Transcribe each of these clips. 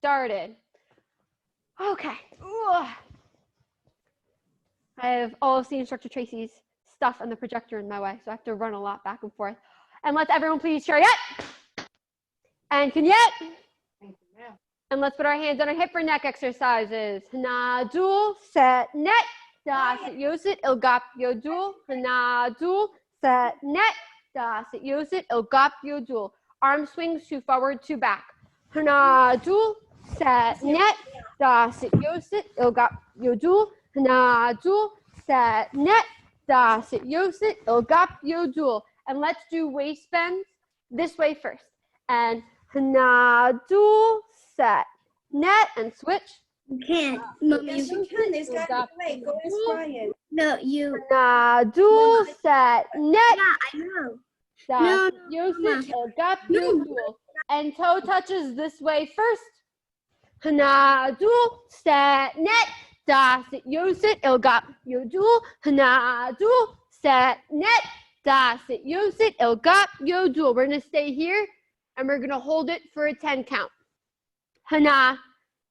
started. Okay. Ugh. I have all of the instructor Tracy's stuff and the projector in my way, so I have to run a lot back and forth. And let's everyone please share yet. And can yet. And let's put our hands on our hip for neck exercises. Hana, dul, set, net. Da, sit, yosit, ilgap, yodul. Hana, dul, set, net. Da, sit, yosit, ilgap, yodul. Arm swings to forward to back. Hana, dul, set, net. Da, sit, yosit, ilgap, yodul. Hana, dul, set, net. Da, sit, yosit, ilgap, yodul. And let's do waist bends this way first. And hana, dul, set, net, and switch. You can't. Mommy, Yes, you can. There's got to be. Go ask Brian. no, you. Hana, dul, set, net. Yeah, I know. Da, No, sit, yosit, no. ilgap, No. yodul. And toe touches this way first. Hana, dul, set, net. Da, sit, yosit, ilgap, yodul. Hana, dul, set, net. Da, sit, yosit, ilgap, yodul. We're going to stay here, and we're going to hold it for a 10 count. Hana,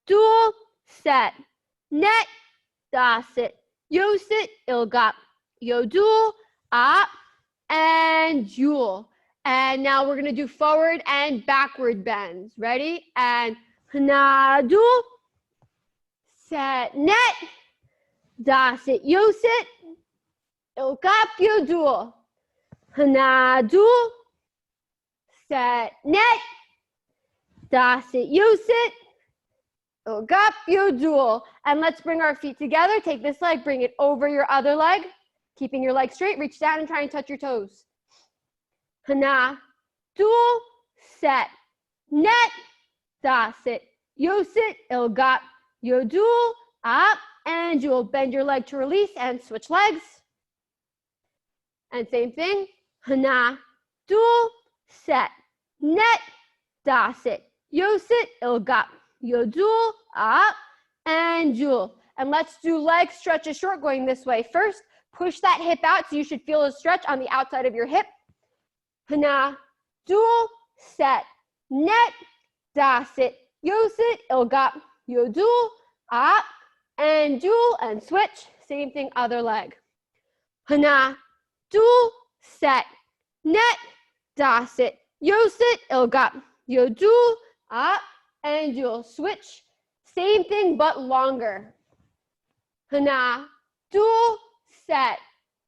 dul, set, net. Da, sit, yosit, ilgap, yodul, up, and jul. And now we're going to do forward and backward bends. Ready? And hana, dul, set, net. Da, sit, yosit, ilgap, yodul. Hana, dul, set, net. Da, sit, yosit, ilgap, yodul. And let's bring our feet together. Take this leg, bring it over your other leg. Keeping your leg straight, reach down and try and touch your toes. Hana, dul, set, net. Da, sit, yosit, ilgap, yodul, up, and jul. Bend your leg to release and switch legs. And same thing. Hana, dul, set, net. Da, sit, yosit, ilgap, yodul, up, and jul. And let's do leg stretches short going this way. First, push that hip out so you should feel a stretch on the outside of your hip. Hana, dul, set, net. Da, sit, yosit, ilgap, yodul, up, and jul, and switch. Same thing, other leg. Hana, dul, set, net. Da, sit, yosit, ilgap, yodul, up, and jul. Switch. Same thing, but longer. Hana, dul, set,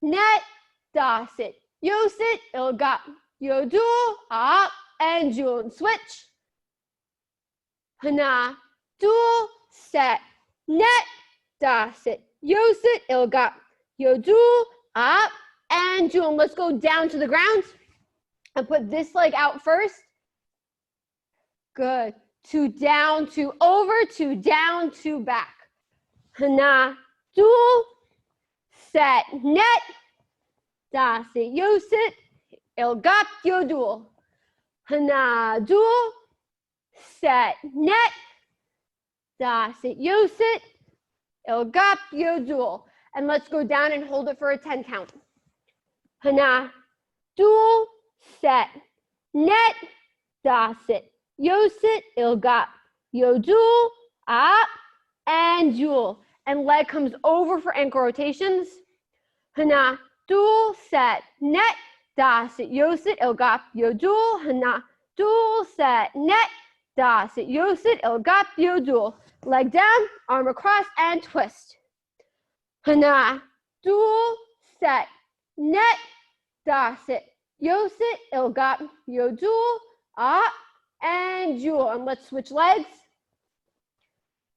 net. Da, sit, yosit, ilgap, yodul, up, and jul. And switch. Hana, dul, set, net. Da, sit, yosit, ilgap, yodul, up, and jul. And let's go down to the ground and put this leg out first. Good. To down, to over, to down, to back. Hana, dul, set, net. Da, sit, yosit, ilgap, yodul. Hana, dul, set, net. Da, sit, yosit, ilgap, yodul. And let's go down and hold it for a 10 count. Hana, dul, set, net. Da, sit, yosit, ilgap, yodul, up, and jul. And leg comes over for ankle rotations. Hana, dul, set, net. Da, sit, yosit, ilgap, yodul. Hana, dul, set, net. Da, sit, yosit, ilgap, yodul. Leg down, arm across, and twist. Hana, dul, set, net. Da, sit, yosit, ilgap, yodul, up, and jul. And let's switch legs.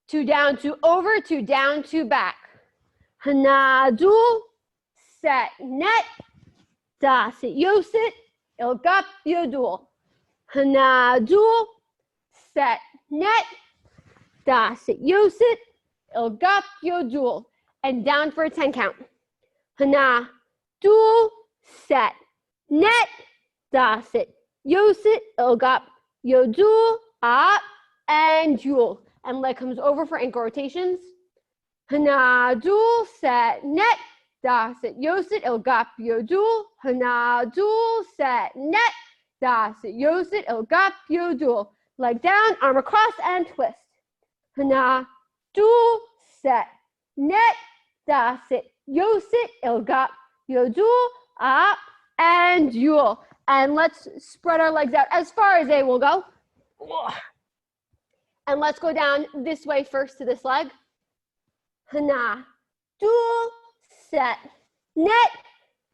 To down, to over, to down, to back. Hana, dul, set, net. Da, sit, yosit, ilgap, yodul. Hana, dul, set, net. Da, sit, yosit, ilgap, yodul. And down for a 10 count. Hana, dul, set, net. Da, sit, yosit, ilgap, yodul, up, and jul. And leg comes over for ankle rotations. Hana, dul, set, net. Da, sit, yosit, ilgap, yodul. Hana, dul, set, net. Da, sit, yosit, ilgap, yodul. Leg down, arm across, and twist. 하나, 둘, 셋, 넷, 다섯, 여섯, 일곱, 여덟, 아홉, and Jewel. And let's spread our legs out as far as they will go. And let's go down this way first to this leg. 하나, 둘, 셋, 넷,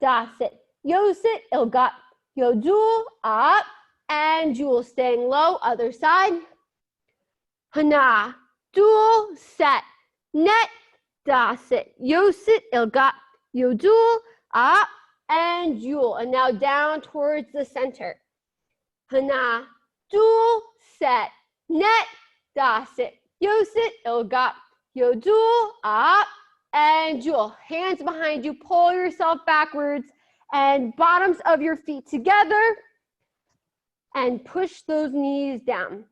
다섯, 여섯, 일곱, 여덟, 아홉, and Jewel staying low, other side. 하나, 둘, 셋, 넷, 다섯, 여섯, 일곱, 여덟, 아홉, and Jewel. And now down towards the center. 하나, 둘, 셋, 넷, 다섯, 여섯, 일곱, 여덟, 아홉, and Jewel. Hands behind you, pull yourself backwards and bottoms of your feet together and push those knees down.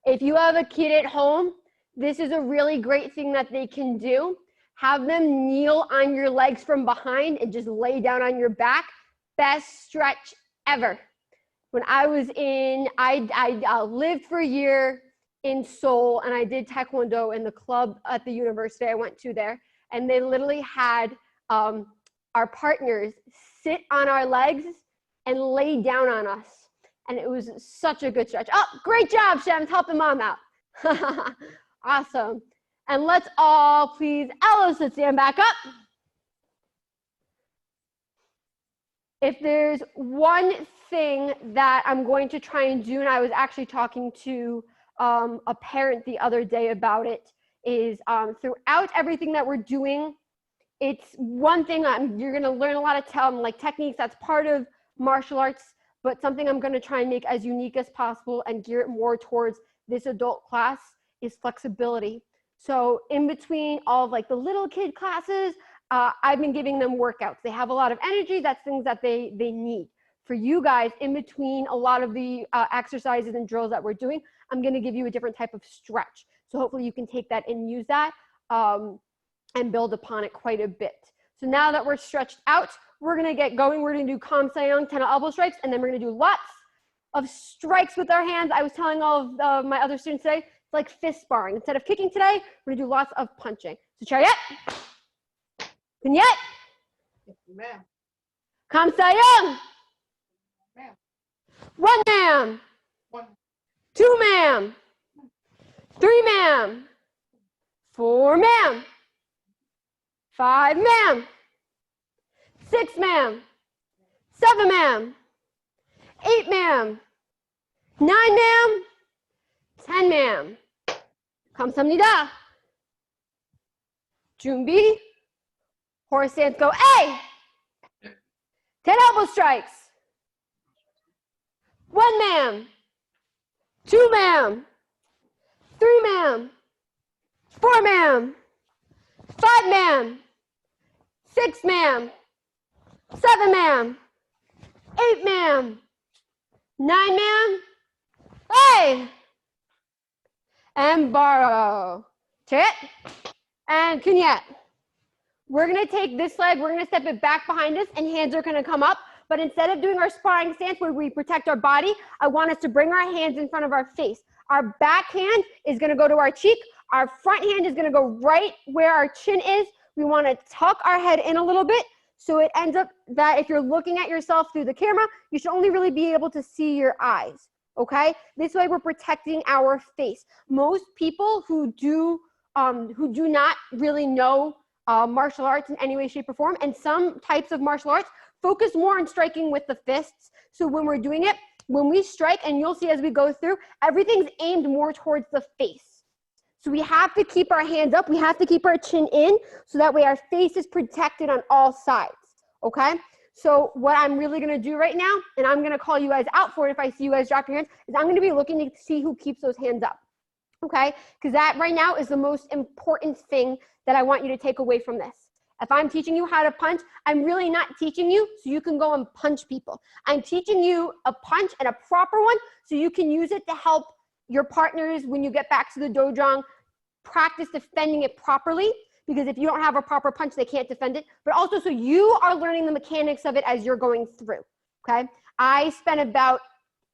If you have a kid at home, this is a really great thing that they can do. Have them kneel on your legs from behind and just lay down on your back. Best stretch ever. When I was I lived for a year in Seoul, and I did Taekwondo in the club at the university I went to there. And they literally had our partners sit on our legs and lay down on us. And it was such a good stretch. Oh, great job, Shems. Help the mom out. Awesome. And let's all please, Ellis, stand back up. If there's one thing that I'm going to try and do, and I was actually talking to a parent the other day about it, is throughout everything that we're doing, it's one thing you're going to learn a lot of like techniques that's part of martial arts, but something I'm going to try and make as unique as possible and gear it more towards this adult class is flexibility. So in between all of like the little kid classes, I've been giving them workouts. They have a lot of energy. That's things that they need. For you guys, in between a lot of the exercises and drills that we're doing, I'm going to give you a different type of stretch. So hopefully you can take that and use that and build upon it quite a bit. So now that we're stretched out, we're going to get going. We're going to do Kam Sayong, 10 elbow strikes, and then we're going to do lots of strikes with our hands. I was telling all of my other students today, it's like fist sparring. Instead of kicking today, we're going to do lots of punching. So chariot, vignette, Kam Sayong, one man, two man, three man, four man, five man, six man, seven man, eight man, 9 man, 10 man. 감사합니다. 준비. Horse stance, go A. 10 elbow strikes. 1 man, 2 man, 3 man, 4 man, 5 man, 6 man, 7 man, 8 man, 9 man, hey! And borrow. Tit. And vignette. We're going to take this leg, we're going to step it back behind us, and hands are going to come up. But instead of doing our sparring stance where we protect our body, I want us to bring our hands in front of our face. Our back hand is going to go to our cheek. Our front hand is going to go right where our chin is. We want to tuck our head in a little bit. So it ends up that if you're looking at yourself through the camera, you should only really be able to see your eyes, okay? This way we're protecting our face. Most people who do not really know martial arts in any way, shape, or form, and some types of martial arts focus more on striking with the fists. So when we're doing it, when we strike, and you'll see as we go through, everything's aimed more towards the face. So we have to keep our hands up. We have to keep our chin in so that way our face is protected on all sides, okay? So what I'm really going to do right now, and I'm going to call you guys out for it if I see you guys drop your hands, is I'm going to be looking to see who keeps those hands up, okay? Because that right now is the most important thing that I want you to take away from this. If I'm teaching you how to punch, I'm really not teaching you so you can go and punch people. I'm teaching you a punch and a proper one so you can use it to help your partners when you get back to the dojo. Practice defending it properly, because if you don't have a proper punch, they can't defend it. But also so you are learning the mechanics of it as you're going through, okay? I spent about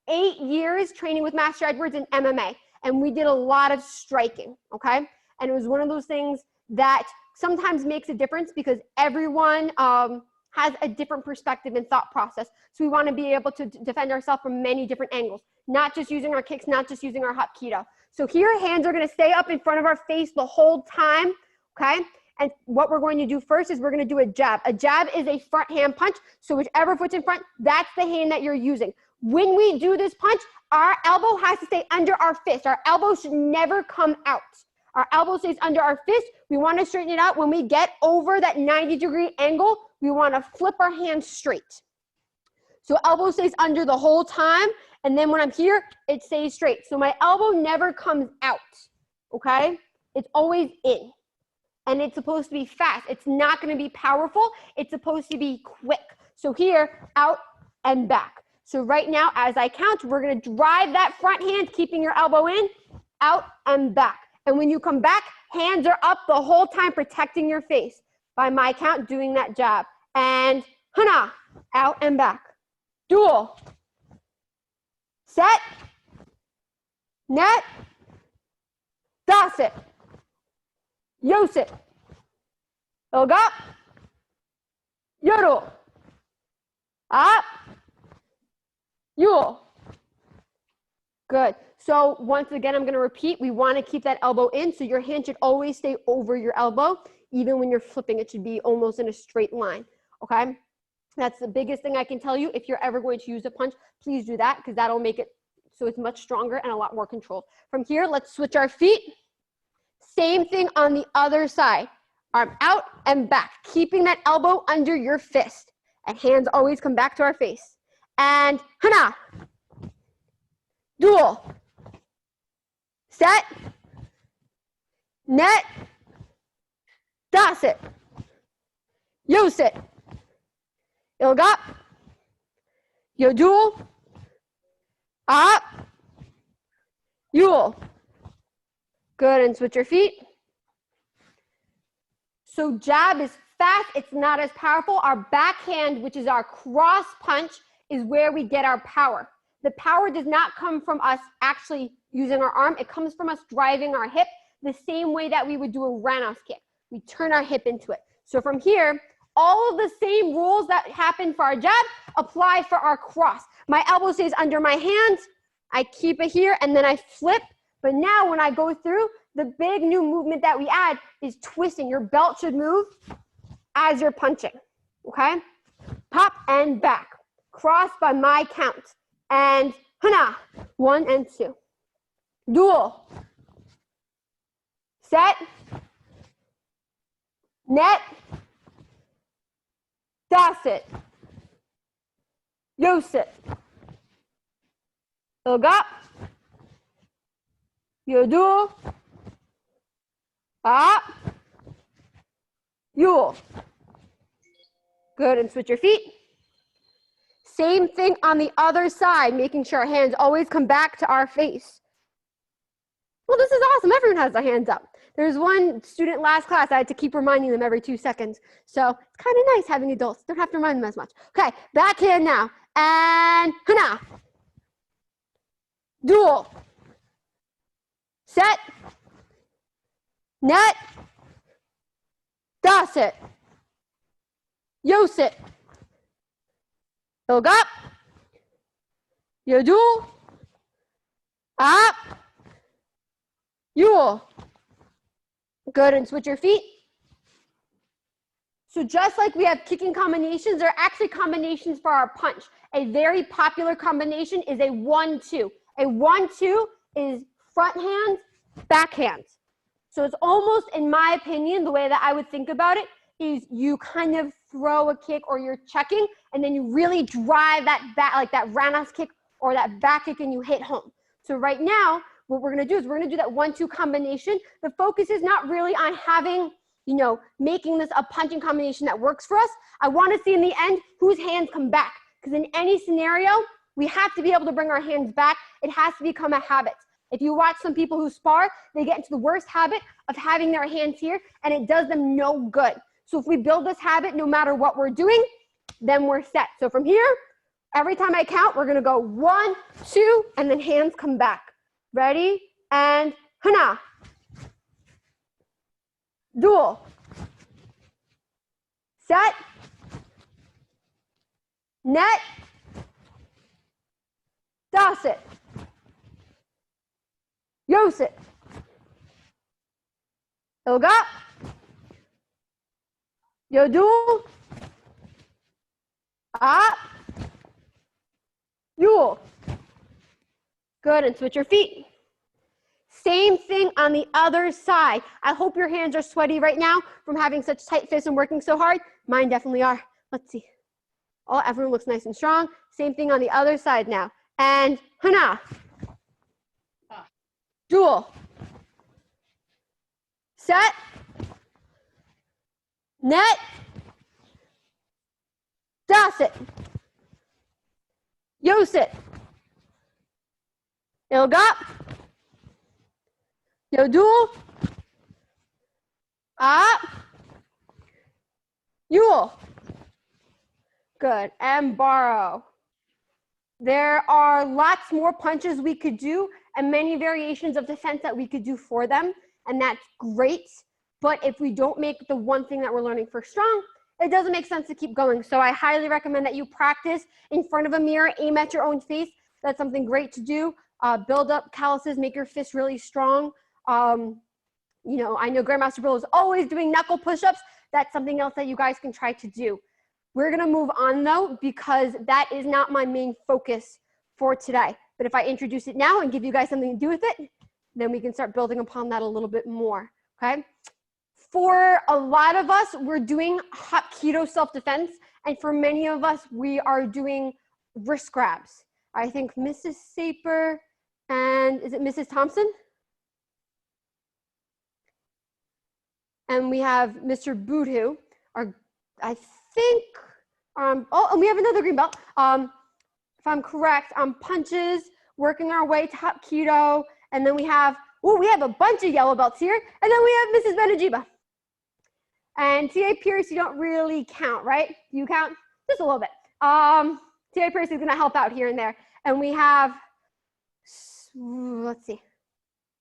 8 years training with Master Edwards in MMA. and we did a lot of striking, okay? And it was one of those things that sometimes makes a difference because everyone has a different perspective and thought process. So we want to be able to defend ourselves from many different angles, not just using our kicks, not just using our hapkido. So here, hands are going to stay up in front of our face the whole time, okay? And what we're going to do first is we're going to do a jab. A jab is a front hand punch. So whichever foot's in front, that's the hand that you're using. When we do this punch, our elbow has to stay under our fist. Our elbow should never come out. Our elbow stays under our fist. We want to straighten it out. When we get over that 90-degree angle, we want to flip our hands straight. So elbow stays under the whole time. And then when I'm here, it stays straight. So my elbow never comes out, okay? It's always in. And it's supposed to be fast. It's not going to be powerful. It's supposed to be quick. So here, out and back. So right now, as I count, we're going to drive that front hand, keeping your elbow in, out and back. And when you come back, hands are up the whole time, protecting your face. By my count, doing that jab. And hana, out and back. Dual. Set. Net. Dasit. Yosit. Ilga. Yoru. Up. Yul. Good. So once again, I'm going to repeat. We want to keep that elbow in. So your hand should always stay over your elbow. Even when you're flipping, it should be almost in a straight line. Okay? That's the biggest thing I can tell you. If you're ever going to use a punch, please do that because that'll make it so it's much stronger and a lot more controlled. From here, let's switch our feet. Same thing on the other side. Arm out and back, keeping that elbow under your fist. And hands always come back to our face. And hana. Dual. Set. Net. Dasit. Yosit. Ilga. Yodul. Up. Yul. Good, and switch your feet. So jab is fast, it's not as powerful. Our backhand, which is our cross punch, is where we get our power. The power does not come from us actually using our arm. It comes from us driving our hip the same way that we would do a roundhouse kick. We turn our hip into it. So from here, all of the same rules that happen for our jab apply for our cross. My elbow stays under my hands. I keep it here, and then I flip. But now when I go through, the big new movement that we add is twisting. Your belt should move as you're punching, okay? Pop and back. Cross by my count. And hana, 1 and 2. Dual. Set. Net. Dasit. Yosit. Ilga. Yodul. Up. Yul. Good, and switch your feet. Same thing on the other side, making sure our hands always come back to our face. Well, this is awesome. Everyone has their hands up. There's one student last class, I had to keep reminding them every 2 seconds. So it's kind of nice having adults. Don't have to remind them as much. Okay, back hand now. And hana. Dual. Set. Net. Dasit. Yosit. Ilga. Yodul. Up. Yul. Good, and switch your feet. So just like we have kicking combinations, there are actually combinations for our punch. A very popular combination is a 1-2. A 1-2 is front hand, back hand. So it's almost, in my opinion, the way that I would think about it is you kind of throw a kick or you're checking, and then you really drive that back, like that roundhouse kick or that back kick, and you hit home. So right now, what we're gonna do is we're gonna do that 1-2 combination. The focus is not really on having, you know, making this a punching combination that works for us. I wanna see in the end whose hands come back, because in any scenario, we have to be able to bring our hands back. It has to become a habit. If you watch some people who spar, they get into the worst habit of having their hands here, and it does them no good. So if we build this habit, no matter what we're doing, then we're set. So from here, every time I count, we're gonna go 1, 2, and then hands come back. Ready? and hana. Dual. Set. Net. Dasit. Yosit. Ilga. Yodul. Up. Yule. Good, and switch your feet. Same thing on the other side. I hope your hands are sweaty right now from having such tight fists and working so hard. Mine definitely are. Let's see. Oh, everyone looks nice and strong. Same thing on the other side now. And hana. Dual. Set. Net. Dasit. Yosit. Ilga. Yodul. Up. Yule. Good. And borrow. There are lots more punches we could do and many variations of defense that we could do for them. And that's great. But if we don't make the one thing that we're learning for strong, it doesn't make sense to keep going. So I highly recommend that you practice in front of a mirror, aim at your own face. That's something great to do. Build up calluses, make your fists really strong. You know, I know Grandmaster Bill is always doing knuckle push-ups. That's something else that you guys can try to do. We're gonna move on though, because that is not my main focus for today. But if I introduce it now and give you guys something to do with it, then we can start building upon that a little bit more, okay? For a lot of us, we're doing Hapkido self-defense. And for many of us, we are doing wrist grabs. I think Mrs. Saper and is it Mrs. Thompson? And we have Mr. Boodhoo, I think, oh, and we have another green belt. If I'm correct, punches, working our way to Hapkido. And then we have a bunch of yellow belts here. And then we have Mrs. Benajiba. And T.A. Pierce, you don't really count, right? You count just a little bit. T.A. Pierce is gonna help out here and there. And we have, let's see.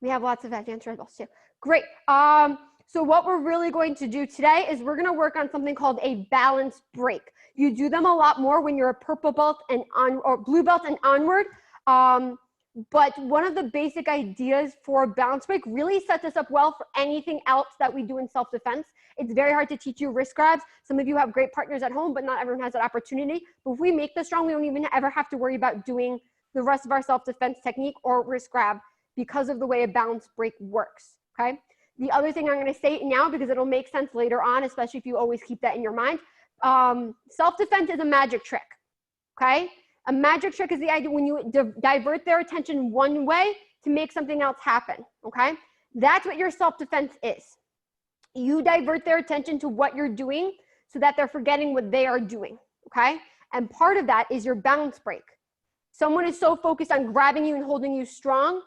We have lots of advanced red belts too. Great. So what we're really going to do today is we're gonna work on something called a balance break. You do them a lot more when you're a purple belt and or blue belt and onward. But one of the basic ideas for balance break really sets us up well for anything else that we do in self-defense. It's very hard to teach you wrist grabs. Some of you have great partners at home, but not everyone has that opportunity. But if we make this strong, we don't even ever have to worry about doing the rest of our self-defense technique or wrist grab because of the way a balance break works, okay? The other thing I'm gonna say now, because it'll make sense later on, especially if you always keep that in your mind, self-defense is a magic trick, okay? A magic trick is the idea when you divert their attention one way to make something else happen, okay? That's what your self-defense is. You divert their attention to what you're doing so that they're forgetting what they are doing, okay? And part of that is your balance break. Someone is so focused on grabbing you and holding you strong,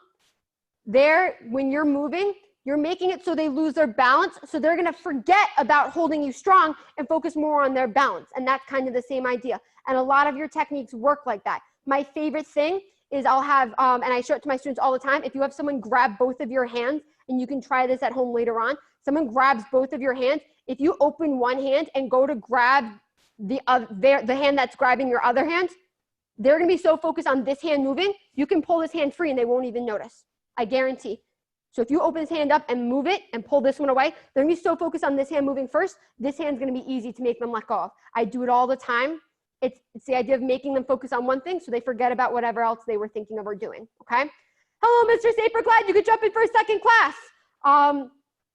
when you're moving, you're making it so they lose their balance, so they're gonna forget about holding you strong and focus more on their balance. And that's kind of the same idea. And a lot of your techniques work like that. My favorite thing is I'll have, and I show it to my students all the time, if you have someone grab both of your hands, and you can try this at home later on, someone grabs both of your hands, if you open one hand and go to grab the hand that's grabbing your other hand, they're gonna be so focused on this hand moving, you can pull this hand free and they won't even notice, I guarantee. So if you open this hand up and move it and pull this one away, they're gonna be so focused on this hand moving first, this hand's gonna be easy to make them let go of. I do it all the time. It's the idea of making them focus on one thing so they forget about whatever else they were thinking of or doing, okay? Hello, Mr. Saper, glad you could jump in for a second class.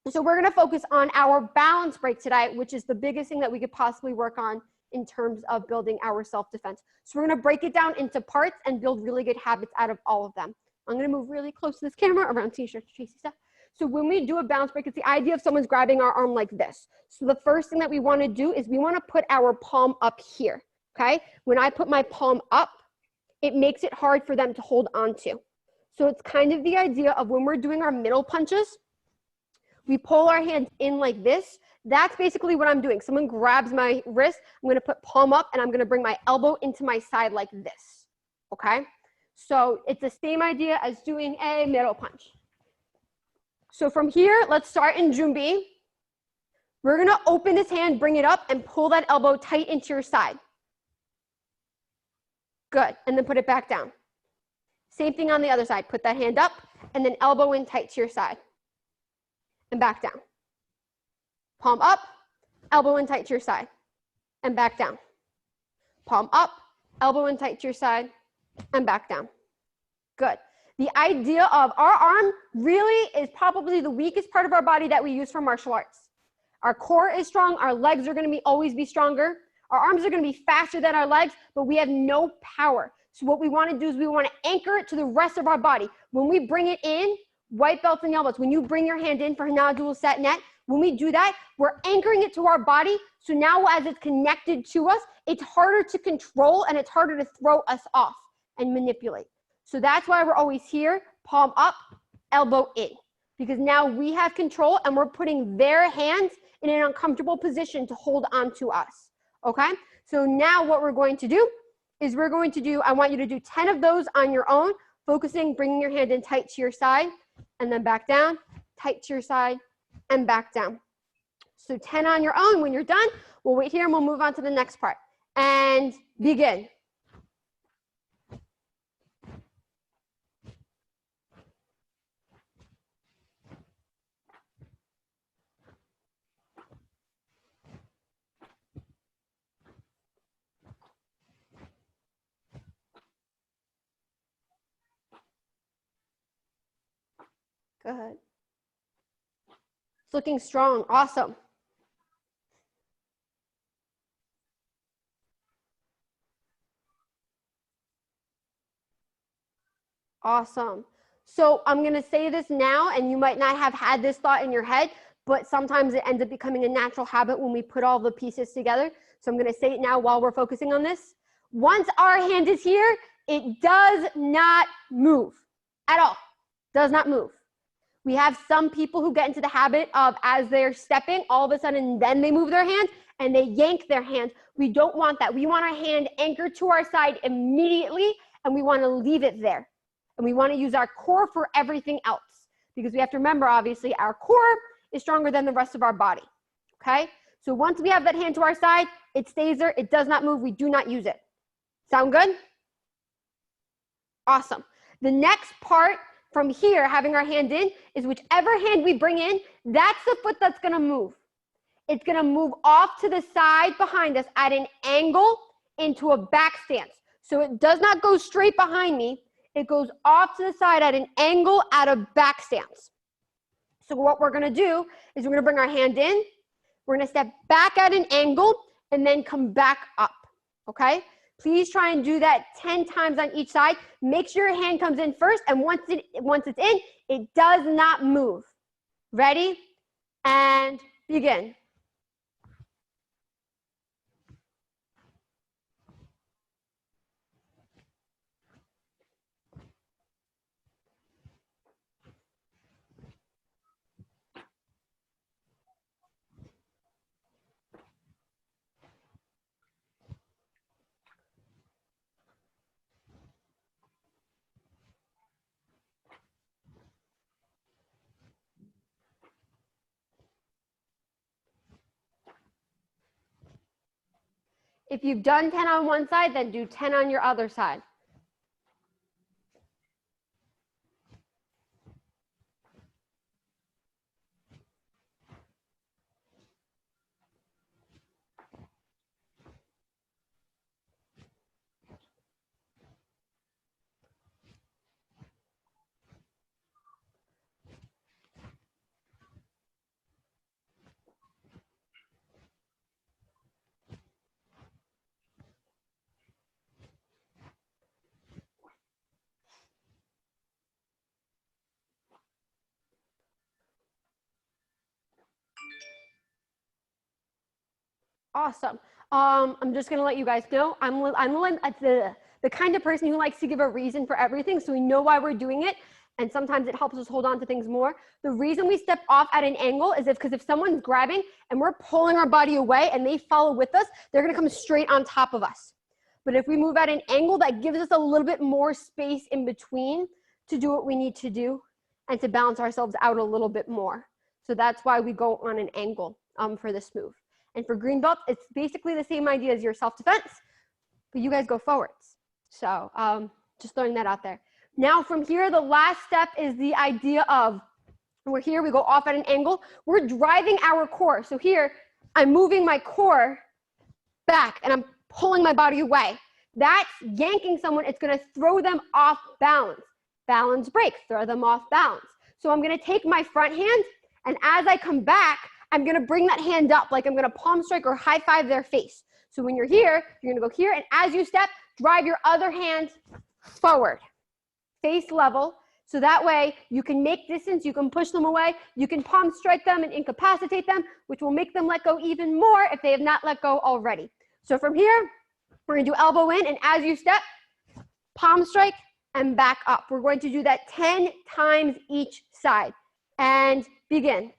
So we're gonna focus on our balance break today, which is the biggest thing that we could possibly work on in terms of building our self-defense. So we're gonna break it down into parts and build really good habits out of all of them. I'm gonna move really close to this camera around t-shirt Tracy stuff. So when we do a balance break, it's the idea of someone's grabbing our arm like this. So the first thing that we wanna do is we wanna put our palm up here, okay? When I put my palm up, it makes it hard for them to hold on to. So it's kind of the idea of when we're doing our middle punches, we pull our hands in like this. That's basically what I'm doing. Someone grabs my wrist, I'm gonna put palm up and I'm gonna bring my elbow into my side like this, okay? So it's the same idea as doing a middle punch. So from here, let's start in Jumbi. We're gonna open this hand, bring it up, and pull that elbow tight into your side. Good, and then put it back down. Same thing on the other side. Put that hand up, and then elbow in tight to your side. And back down. Palm up, elbow in tight to your side. And back down. Palm up, elbow in tight to your side, and back down. Good. The idea of our arm really is probably the weakest part of our body that we use for martial arts. Our core is strong. Our legs are going to always be stronger. Our arms are going to be faster than our legs, but we have no power. So what we want to do is we want to anchor it to the rest of our body. When we bring it in, white belts and yellow belts, when you bring your hand in for Hana dual set net, when we do that, we're anchoring it to our body. So now as it's connected to us, it's harder to control and it's harder to throw us off and manipulate. So that's why we're always here, palm up, elbow in. Because now we have control and we're putting their hands in an uncomfortable position to hold on to us, okay? So now what we're going to do is I want you to do 10 of those on your own, focusing, bringing your hand in tight to your side, and then back down, tight to your side, and back down. So 10 on your own. When you're done, we'll wait here and we'll move on to the next part. And begin. Good. It's looking strong. Awesome. Awesome. So I'm going to say this now, and you might not have had this thought in your head, but sometimes it ends up becoming a natural habit when we put all the pieces together. So I'm going to say it now while we're focusing on this. Once our hand is here, it does not move at all. Does not move. We have some people who get into the habit of, as they're stepping, all of a sudden then they move their hand and they yank their hand. We don't want that. We want our hand anchored to our side immediately, and we want to leave it there. And we want to use our core for everything else, because we have to remember, obviously, our core is stronger than the rest of our body, okay? So once we have that hand to our side, it stays there. It does not move. We do not use it. Sound good? Awesome. The next part from here, having our hand in, is whichever hand we bring in, that's the foot that's going to move. It's going to move off to the side behind us at an angle into a back stance. So it does not go straight behind me. It goes off to the side at an angle at a back stance. So what we're going to do is we're going to bring our hand in. We're going to step back at an angle and then come back up, okay? Please try and do that 10 times on each side. Make sure your hand comes in first, and once it's in, it does not move. Ready? And begin. If you've done 10 on one side, then do 10 on your other side. Awesome. I'm just gonna let you guys know, I'm the kind of person who likes to give a reason for everything, so we know why we're doing it, and sometimes it helps us hold on to things more. The reason we step off at an angle is because if someone's grabbing and we're pulling our body away and they follow with us, they're gonna come straight on top of us. But if we move at an angle, that gives us a little bit more space in between to do what we need to do, and to balance ourselves out a little bit more. So that's why we go on an angle for this move. And for green belt, it's basically the same idea as your self-defense, but you guys go forwards. So just throwing that out there. Now from here, the last step is the idea of, we're here, we go off at an angle. We're driving our core. So here, I'm moving my core back and I'm pulling my body away. That's yanking someone. It's going to throw them off balance. Balance break, throw them off balance. So I'm going to take my front hand, and as I come back, I'm going to bring that hand up like I'm going to palm strike or high five their face. So when you're here, you're going to go here, and as you step, drive your other hand forward, face level. So that way you can make distance, you can push them away, you can palm strike them and incapacitate them, which will make them let go even more if they have not let go already. So from here, we're going to do elbow in, and as you step, palm strike and back up. We're going to do that 10 times each side. And begin.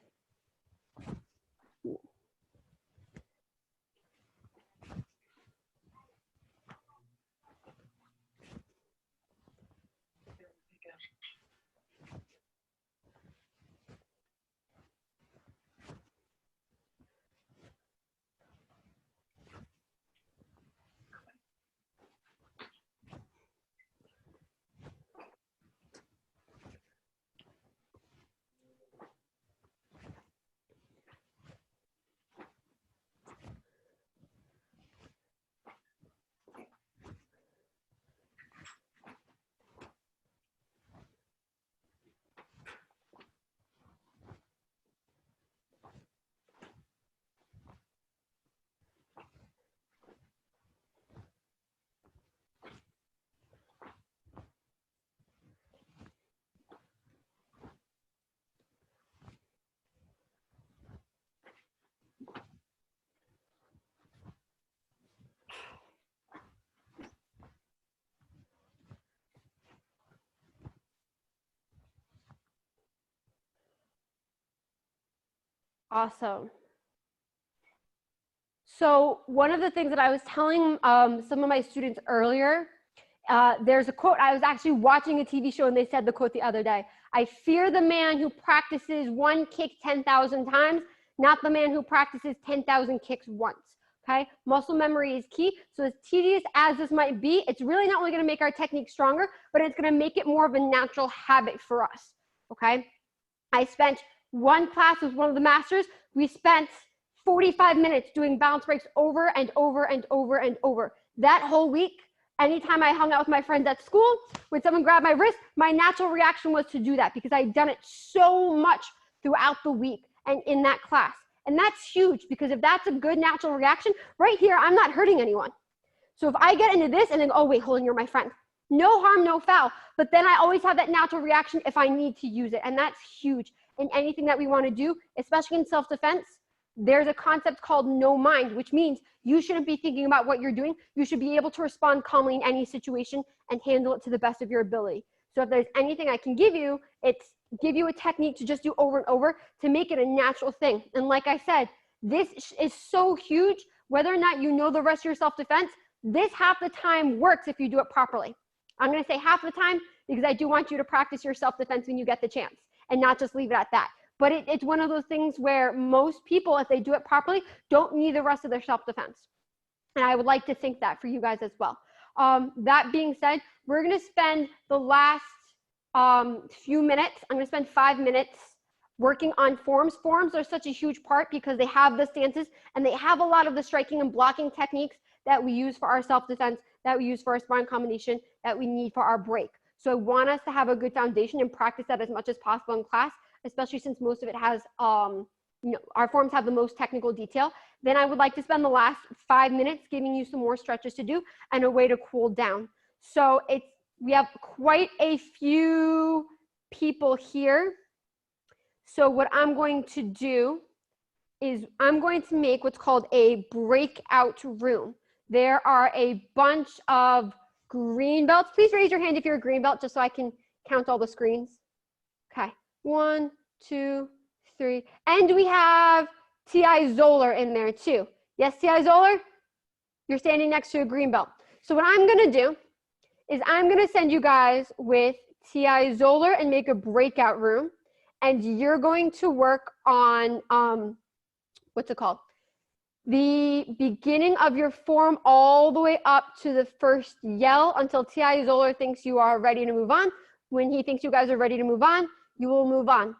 Awesome. So one of the things that I was telling some of my students earlier, there's a quote. I was actually watching a TV show and they said the quote the other day: I fear the man who practices one kick 10,000 times, not the man who practices 10,000 kicks once. Okay, muscle memory is key. So as tedious as this might be, it's really not only going to make our technique stronger, but it's going to make it more of a natural habit for us. Okay, I spent one class with one of the masters. We spent 45 minutes doing bounce breaks over and over and over and over. That whole week, anytime I hung out with my friends at school, when someone grabbed my wrist, my natural reaction was to do that because I'd done it so much throughout the week and in that class. And that's huge, because if that's a good natural reaction, right here, I'm not hurting anyone. So if I get into this and then, oh wait, hold on, you're my friend. No harm, no foul. But then I always have that natural reaction if I need to use it. And that's huge in anything that we want to do, especially in self-defense. There's a concept called no mind, which means you shouldn't be thinking about what you're doing. You should be able to respond calmly in any situation and handle it to the best of your ability. So if there's anything I can give you, it's give you a technique to just do over and over to make it a natural thing. And like I said, this is so huge. Whether or not you know the rest of your self-defense, this half the time works if you do it properly. I'm going to say half the time because I do want you to practice your self-defense when you get the chance and not just leave it at that. But it's one of those things where most people, if they do it properly, don't need the rest of their self-defense. And I would like to think that for you guys as well. That being said, we're going to spend the last few minutes. I'm going to spend 5 minutes working on forms. Forms are such a huge part because they have the stances and they have a lot of the striking and blocking techniques that we use for our self-defense, that we use for our sparring combination, that we need for our break. So I want us to have a good foundation and practice that as much as possible in class, especially since most of it has, our forms have the most technical detail. Then I would like to spend the last 5 minutes giving you some more stretches to do and a way to cool down. So we have quite a few people here. So what I'm going to do is I'm going to make what's called a breakout room. There are a bunch of green belts. Please raise your hand if you're a green belt, just so I can count all the screens. Okay, 1, 2, 3. And we have T.I. Zoller in there too. Yes, T.I. Zoller? You're standing next to a green belt. So what I'm gonna do is I'm gonna send you guys with Ti Zoller and make a breakout room. And you're going to work on, what's it called? The beginning of your form all the way up to the first yell until Ti Zoller thinks you are ready to move on. When he thinks you guys are ready to move on, you will move on.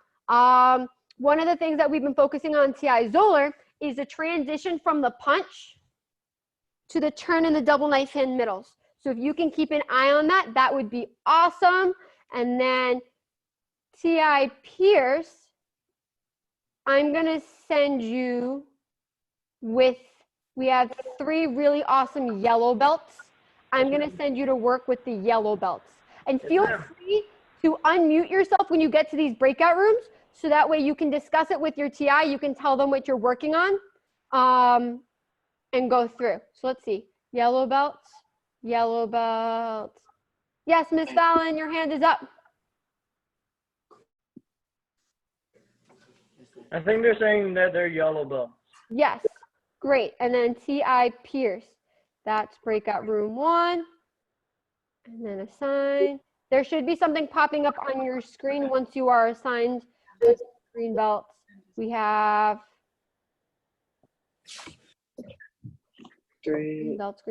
One of the things that we've been focusing on Ti Zoller is the transition from the punch to the turn in the double knife hand middles. So if you can keep an eye on that, that would be awesome. And then Ti Pierce, I'm gonna send you with, we have 3 really awesome yellow belts. I'm gonna send you to work with the yellow belts. And feel free to unmute yourself when you get to these breakout rooms, so that way you can discuss it with your TI, you can tell them what you're working on, and go through. So let's see, yellow belts, yellow belts. Yes, Miss Fallon, your hand is up. I think they're saying that they're yellow belts. Yes, great. And then Ti Pierce, that's breakout room 1. And then assign. There should be something popping up on your screen once you are assigned with green belts. We have green belts,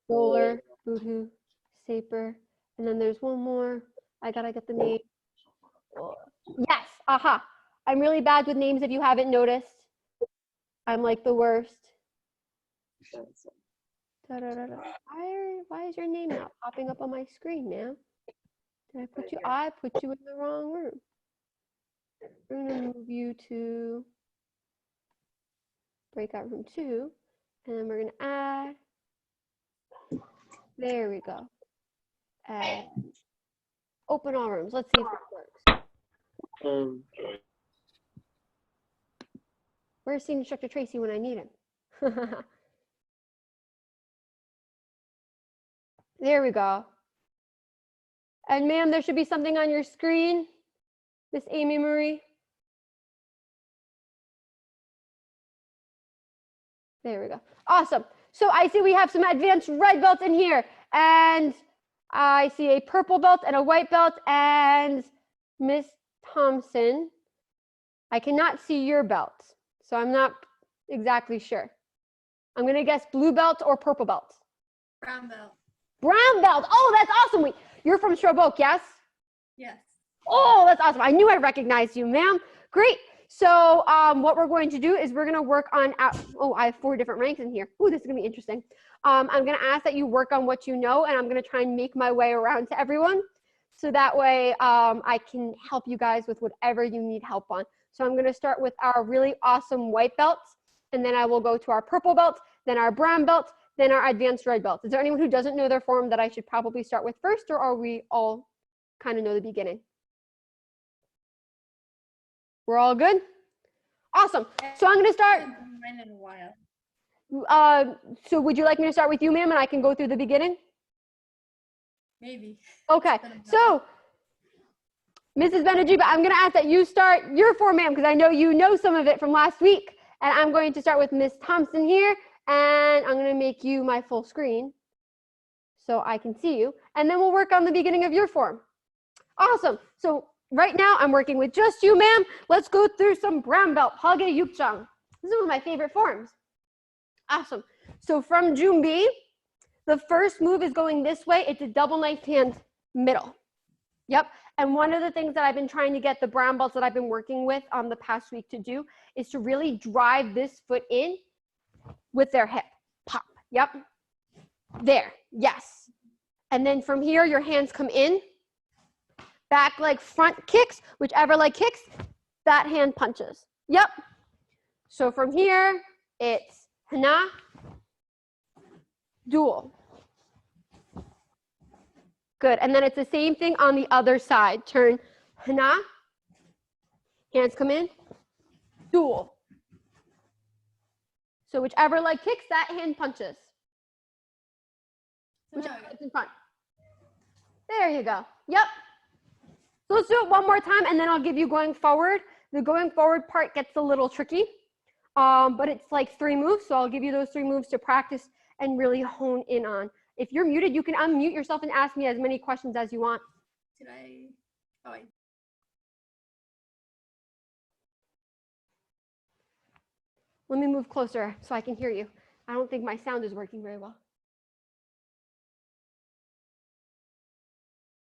Zoller, Voodoo, Saper, and then there's one more. I gotta get the name. Yes, aha. I'm really bad with names if you haven't noticed. I'm like the worst. Why is your name not popping up on my screen, man? Did I put you? I put you in the wrong room. We're gonna move you to breakout room 2, and then we're gonna add. There we go. And open all rooms. Let's see if it works. Where's Senior Instructor Tracy when I need him? There we go. And ma'am, there should be something on your screen, Miss Amy Marie. There we go. Awesome. So I see we have some advanced red belts in here, and I see a purple belt and a white belt, and Miss Thompson, I cannot see your belt, so I'm not exactly sure. I'm gonna guess blue belt or purple belt. Brown belt. Brown belt. Oh, that's awesome. Wait, you're from Shrub Oak, yes? Yes. Oh, that's awesome. I knew I recognized you, ma'am. Great. So what we're going to do is we're going to work on, I have 4 different ranks in here. Oh, this is going to be interesting. I'm going to ask that you work on what you know, and I'm going to try and make my way around to everyone. So that way I can help you guys with whatever you need help on. So I'm going to start with our really awesome white belts, and then I will go to our purple belt, then our brown belt, then our advanced red belt. Is there anyone who doesn't know their form that I should probably start with first, or are we all kind of know the beginning? We're all good? Awesome. So I'm going to start. In a while. So would you like me to start with you, ma'am, and I can go through the beginning? Maybe. Okay. So, Mrs. Benajiba, I'm going to ask that you start your form, ma'am, because I know you know some of it from last week. And I'm going to start with Miss Thompson here, and I'm going to make you my full screen so I can see you. And then we'll work on the beginning of your form. Awesome. So right now I'm working with just you, ma'am. Let's go through some brown belt, Hage Yukjang. This is one of my favorite forms. Awesome. So from Jumbi, the first move is going this way. It's a double knife hand middle. Yep. And one of the things that I've been trying to get the brown belts that I've been working with the past week to do is to really drive this foot in with their hip. Pop. Yep. There. Yes. And then from here, your hands come in. Back leg front kicks, whichever leg kicks, that hand punches. Yep. So from here, it's hana, dual. Good. And then it's the same thing on the other side. Turn hana, hands come in, dual. So whichever leg kicks, that hand punches. Whichever leg's in front. There you go. Yep. So let's do it one more time, and then I'll give you going forward. The going forward part gets a little tricky, but it's like 3 moves. So I'll give you those 3 moves to practice and really hone in on. If you're muted, you can unmute yourself and ask me as many questions as you want. Did I? Oh, I Let me move closer so I can hear you. I don't think my sound is working very well.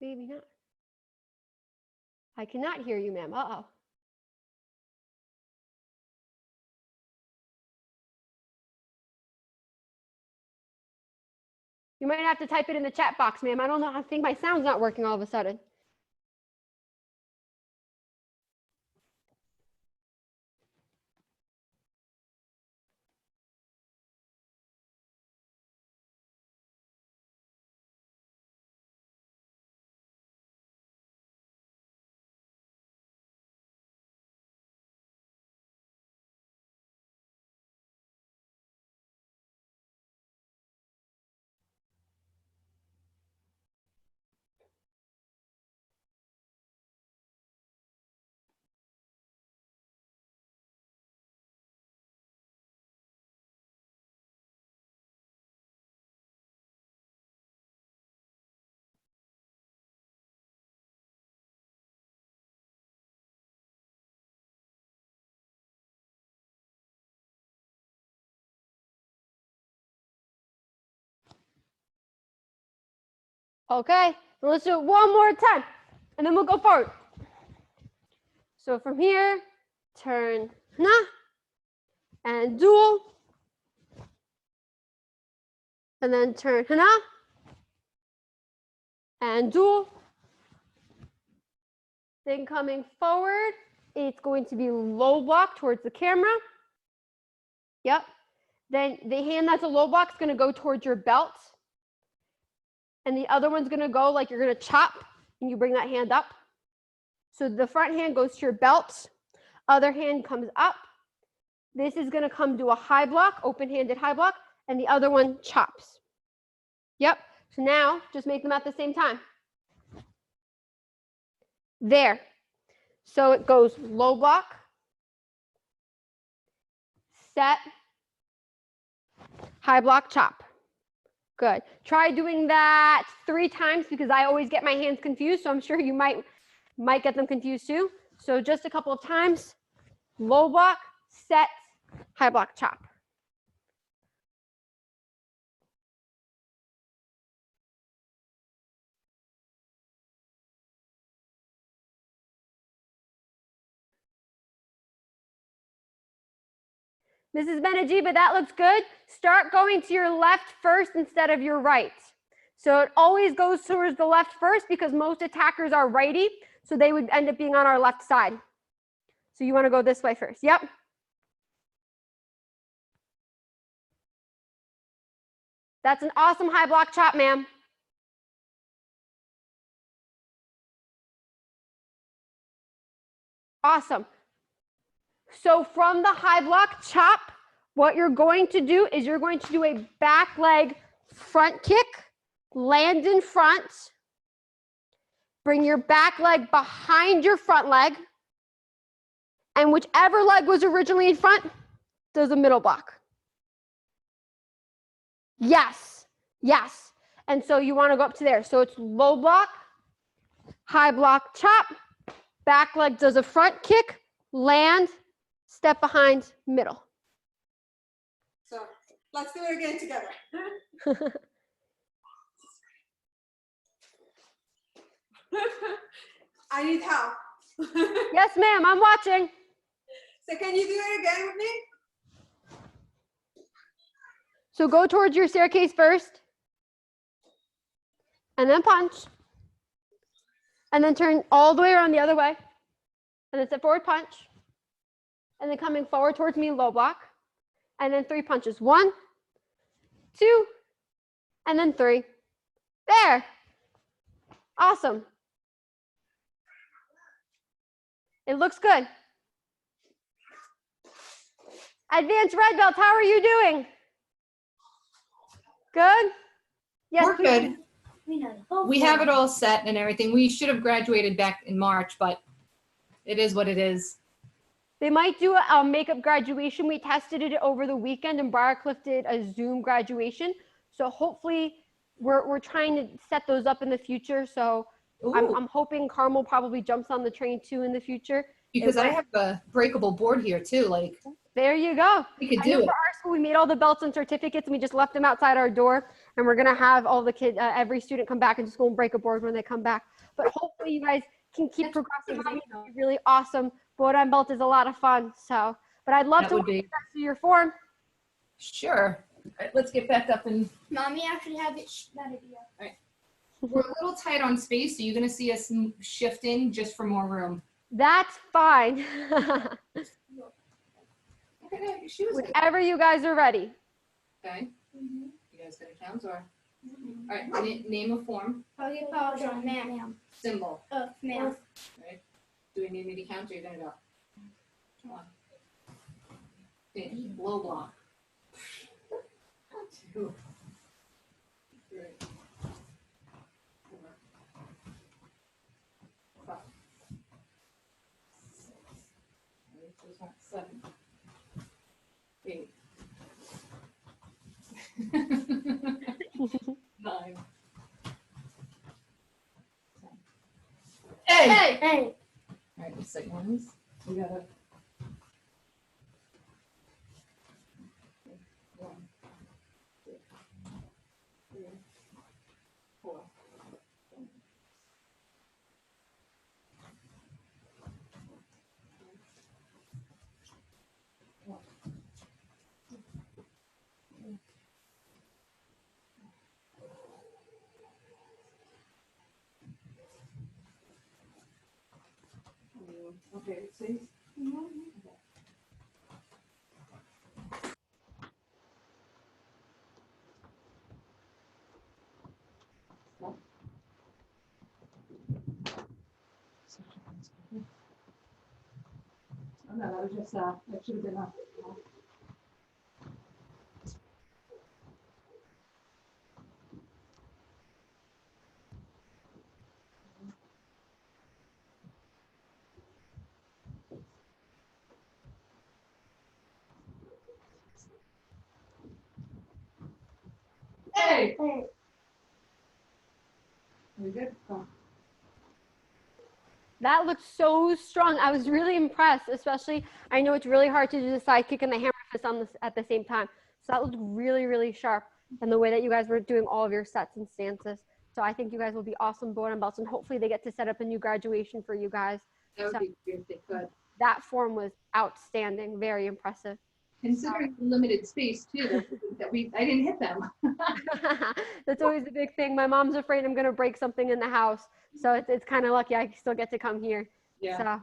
Maybe not. I cannot hear you, ma'am. Uh-oh. You might have to type it in the chat box, ma'am. I don't know. I think my sound's not working all of a sudden. Okay, well, let's do it one more time, and then we'll go forward. So from here, turn na, and dual, and then turn na, and dual. Then coming forward, it's going to be low block towards the camera. Yep. Then the hand that's a low block is going to go towards your belt. And the other one's going to go like you're going to chop, and you bring that hand up. So the front hand goes to your belt. Other hand comes up. This is going to come to a high block, open-handed high block, and the other one chops. Yep. So now just make them at the same time. There. So it goes low block, set, high block, chop. Good. Try doing that 3 times because I always get my hands confused. So I'm sure you might get them confused too. So just a couple of times. Low block, set, high block, chop. Mrs. Benajiba, that looks good. Start going to your left first instead of your right. So it always goes towards the left first because most attackers are righty. So they would end up being on our left side. So you want to go this way first. Yep. That's an awesome high block chop, ma'am. Awesome. So from the high block chop, what you're going to do is you're going to do a back leg front kick, land in front, bring your back leg behind your front leg, and whichever leg was originally in front does a middle block. Yes, yes. And so you want to go up to there. So it's low block, high block chop, back leg does a front kick, land, step behind, middle. So let's do it again together. I need help. Yes, ma'am, I'm watching. So can you do it again with me? So go towards your staircase first, and then punch, and then turn all the way around the other way, and then step forward, punch, and then coming forward towards me, low block, and then 3 punches. 1, 2, and then 3. There. Awesome. It looks good. Advanced red belt, how are you doing? Good? Yes, We're please. good. We have it all set and everything. We should have graduated back in March, but it is what it is. They might do a makeup graduation. We tested it over the weekend, and Briarcliff did a Zoom graduation. So hopefully we're trying to set those up in the future. So Ooh, I'm hoping Carmel probably jumps on the train too in the future. because I have a breakable board here too, like, There you go. we could I know do it. for our school, we made all the belts and certificates and we just left them outside our door. And we're going to have all the kids, every student come back into school and break a board when they come back. But hopefully you guys can keep progressing. It's really awesome. Board on belt is a lot of fun. So, but I'd love That to would walk you be, guys through your form. sure. All right, let's get back up and, Mommy actually have it that idea. we're a little tight on space, so you're gonna see us shifting just for more room. That's fine. Okay, no, your shoes. Whenever you guys are ready. Okay. You guys gonna count or? All right, name a form, Ma'am. symbol. Ma'am. Right? Do we need me to count or you're gonna go? Come on. Okay, blow block. 2, 3, 4, 5, 6, 7, 8, 9. Hey! Hey. All right, the second ones. We gotta. 1, 2, 3, 4. Okay, it says. Oh, no, that was just, that should have been up. Hey! Hey. We good? Go. That looks so strong. I was really impressed, especially I know it's really hard to do the side kick and the hammer fist on this at the same time. So that looked really, really sharp. And the way that you guys were doing all of your sets and stances. So I think you guys will be awesome board and belts, and hopefully they get to set up a new graduation for you guys. That would be great if they could. That form was outstanding, very impressive. Considering the limited space too, that I didn't hit them. That's always a big thing. My mom's afraid I'm gonna break something in the house. So it's kind of lucky I still get to come here. Yeah. So,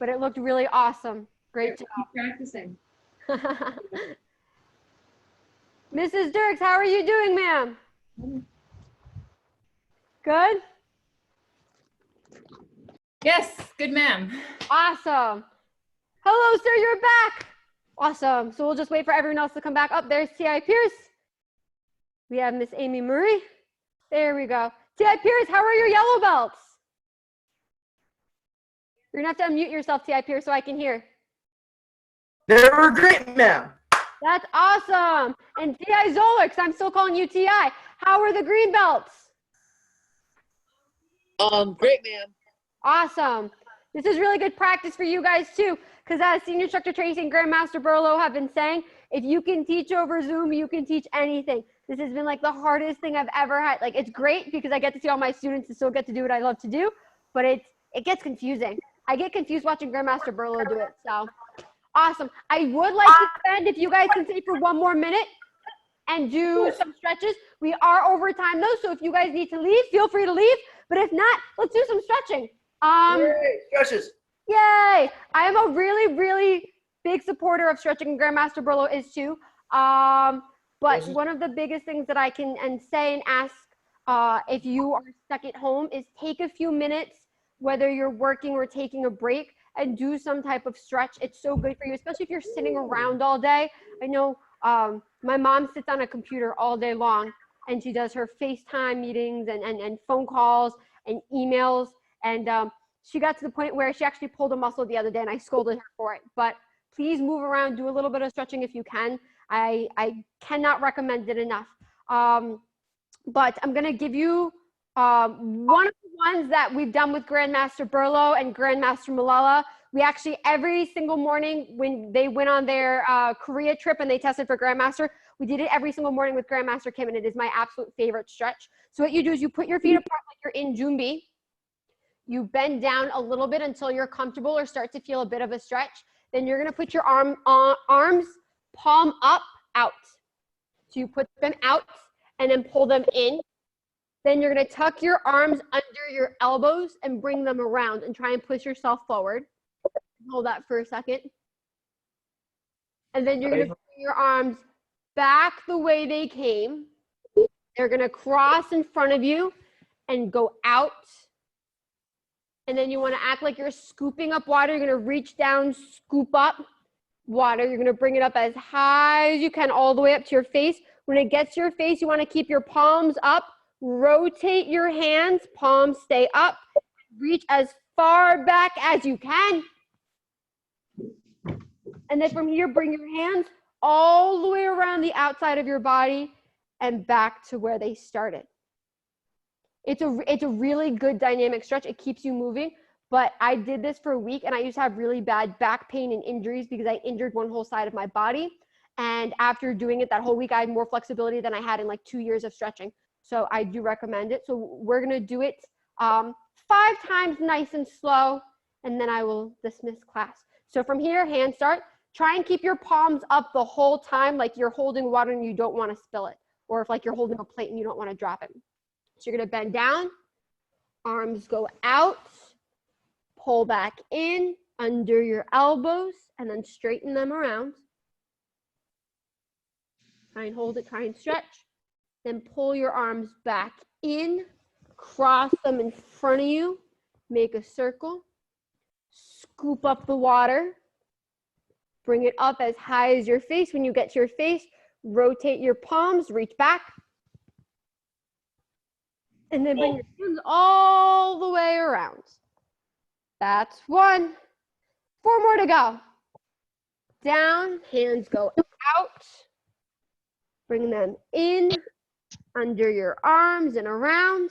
but it looked really awesome. Great job. Keep practicing. Mrs. Dirks, how are you doing, ma'am? Good? Yes, good ma'am. Awesome. Hello, sir, you're back. Awesome. So we'll just wait for everyone else to come back up. There's T.I. Pierce. We have Miss Amy Murray. There we go. T.I. Pierce, how are your yellow belts? You're gonna have to unmute yourself, T.I. Pierce, so I can hear. They were great, ma'am. That's awesome. And T.I. Zolix, I'm still calling you T.I. How are the green belts? Great, ma'am. Awesome. This is really good practice for you guys too, because as Senior Instructor Tracy and Grandmaster Burlow have been saying, if you can teach over Zoom, you can teach anything. This has been like the hardest thing I've ever had. Like, it's great because I get to see all my students and still get to do what I love to do, but it gets confusing. I get confused watching Grandmaster Burlow do it. So awesome. I would like to spend, if you guys can stay for one more minute and do some stretches. We are over time though, so if you guys need to leave, feel free to leave. But if not, let's do some stretching. Yay, stretches. Yay! I am a really, really big supporter of stretching, and Grandmaster Burlow is too. But one of the biggest things that I can say and ask if you are stuck at home is take a few minutes, whether you're working or taking a break, and do some type of stretch. It's so good for you, especially if you're sitting around all day. I know my mom sits on a computer all day long, and she does her FaceTime meetings and phone calls and emails. And she got to the point where she actually pulled a muscle the other day, and I scolded her for it. But please move around, do a little bit of stretching if you can. I cannot recommend it enough. But I'm going to give you One of the ones that we've done with Grandmaster Burlow and Grandmaster Malala, we actually every single morning when they went on their Korea trip and they tested for Grandmaster, we did it every single morning with Grandmaster Kim, and it is my absolute favorite stretch. So what you do is you put your feet apart like you're in Jumbi. You bend down a little bit until you're comfortable or start to feel a bit of a stretch. Then you're gonna put your arms palm up, out. So you put them out and then pull them in. Then you're gonna tuck your arms under your elbows and bring them around and try and push yourself forward. Hold that for a second. And then you're gonna bring your arms back the way they came. They're gonna cross in front of you and go out. And then you wanna act like you're scooping up water. You're gonna reach down, scoop up water. You're gonna bring it up as high as you can, all the way up to your face. When it gets to your face, you wanna keep your palms up. Rotate your hands, palms stay up. Reach as far back as you can. And then from here, bring your hands all the way around the outside of your body and back to where they started. It's a really good dynamic stretch. It keeps you moving, but I did this for a week and I used to have really bad back pain and injuries because I injured one whole side of my body. And after doing it that whole week, I had more flexibility than I had in like 2 years of stretching. So I do recommend it. So we're gonna do it 5 times nice and slow, and then I will dismiss class. So from here, hand start. Try and keep your palms up the whole time like you're holding water and you don't wanna spill it, or if like you're holding a plate and you don't wanna drop it. So you're gonna bend down, arms go out, pull back in under your elbows, and then straighten them around. Try and hold it, try and stretch. Then pull your arms back in, cross them in front of you, make a circle, scoop up the water, bring it up as high as your face. When you get to your face, rotate your palms, reach back, and then bring your hands all the way around. That's 1. 4 more to go. Down, hands go out, bring them in, under your arms and around.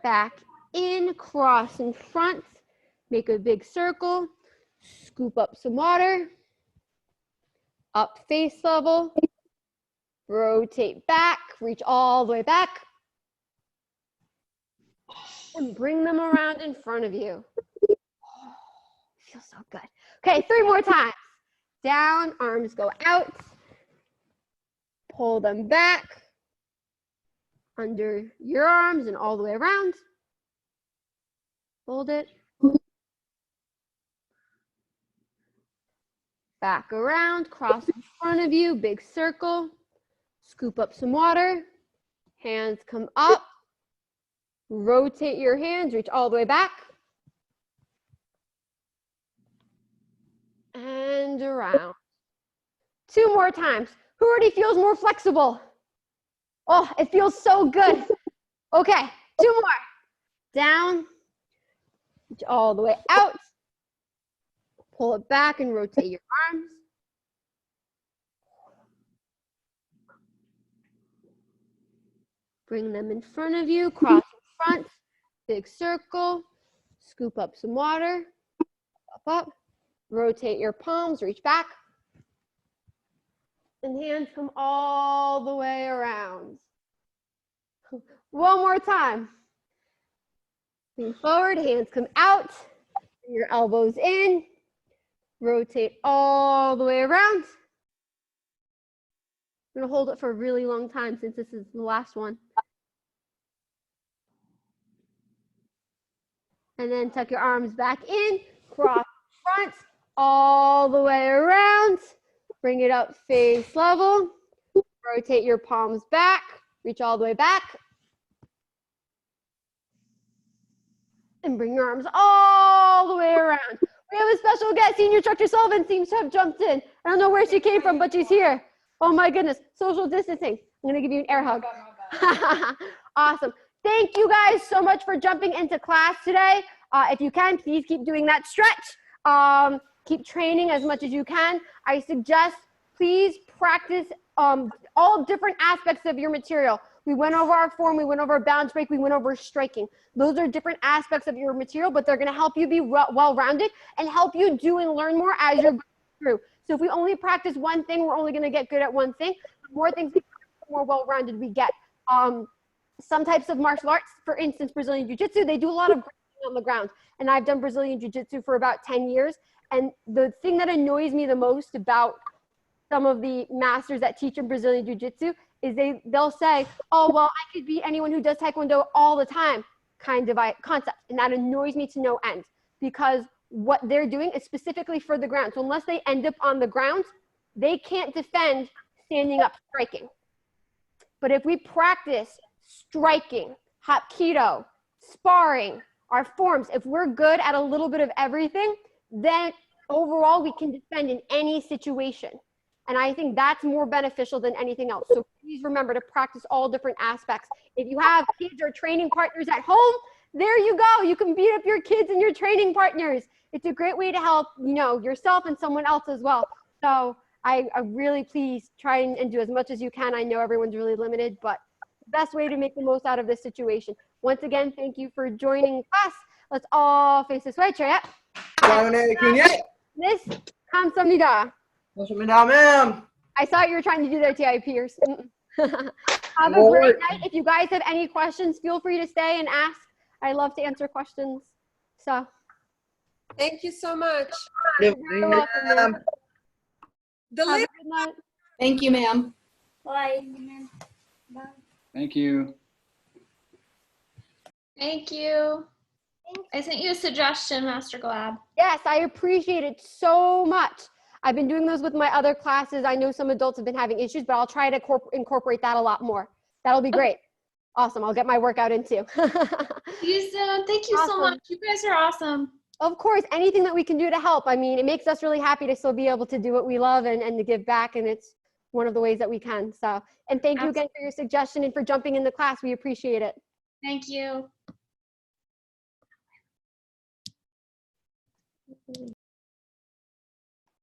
Back in, cross in front, make a big circle, scoop up some water, up face level, rotate back, reach all the way back, and bring them around in front of you. Oh, feels so good. Okay, 3 more times. Down, arms go out. Pull them back under your arms and all the way around. Hold it. Back around, cross in front of you, big circle. Scoop up some water. Hands come up. Rotate your hands, reach all the way back. And around. 2 more times. Who already feels more flexible? Oh, it feels so good. Okay, 2 more. Down, reach all the way out. Pull it back and rotate your arms. Bring them in front of you, cross in front, big circle, scoop up some water, up, rotate your palms, reach back. And hands come all the way around. 1 more time. Lean forward, hands come out, bring your elbows in, rotate all the way around. I'm gonna hold it for a really long time since this is the last one. And then tuck your arms back in, cross front, all the way around. Bring it up face level. Rotate your palms back, reach all the way back. And bring your arms all the way around. We have a special guest, Senior Instructor Sullivan seems to have jumped in. I don't know where she came from, but she's here. Oh my goodness, social distancing. I'm gonna give you an air hug. Awesome. Thank you guys so much for jumping into class today. If you can, please keep doing that stretch. Keep training as much as you can. I suggest please practice all different aspects of your material. We went over our form, we went over balance break, we went over striking. Those are different aspects of your material, but they're going to help you be well-rounded and help you do and learn more as you're going through. So if we only practice one thing, we're only going to get good at one thing. The more things we practice, the more well-rounded we get. Some types of martial arts, for instance, Brazilian Jiu-Jitsu, they do a lot of grounding on the ground. And I've done Brazilian Jiu-Jitsu for about 10 years. And the thing that annoys me the most about some of the masters that teach in Brazilian Jiu-Jitsu is they'll say, oh, well, I could beat anyone who does Taekwondo all the time kind of concept. And that annoys me to no end because what they're doing is specifically for the ground. So unless they end up on the ground, they can't defend standing up striking. But if we practice striking, hapkido, sparring, our forms, if we're good at a little bit of everything, then overall we can defend in any situation. And I think that's more beneficial than anything else. So please remember to practice all different aspects. If you have kids or training partners at home, there you go. You can beat up your kids and your training partners. It's a great way to help, yourself and someone else as well. So I really please try and do as much as you can. I know everyone's really limited, but the best way to make the most out of this situation. Once again, thank you for joining class. Let's all face this way. Cheer up. This 감사합니다. Ma'am. I saw you were trying to do that, T.I. Pierce. Have a great night. If you guys have any questions, feel free to stay and ask. I love to answer questions. So. Thank you so much. You're very welcome, ma'am. Have The a good night. Thank you, ma'am. Bye. Bye. Thank you. Thank you. I sent you a suggestion, Master Glab. Yes, I appreciate it so much. I've been doing those with my other classes. I know some adults have been having issues, but I'll try to incorporate that a lot more. That'll be great. Awesome. I'll get my workout in too. See you soon. Thank you so much. You guys are awesome. Of course, anything that we can do to help. I mean, it makes us really happy to still be able to do what we love and to give back. And it's one of the ways that we can. So, and thank you again for your suggestion and for jumping in the class. We appreciate it. Thank you.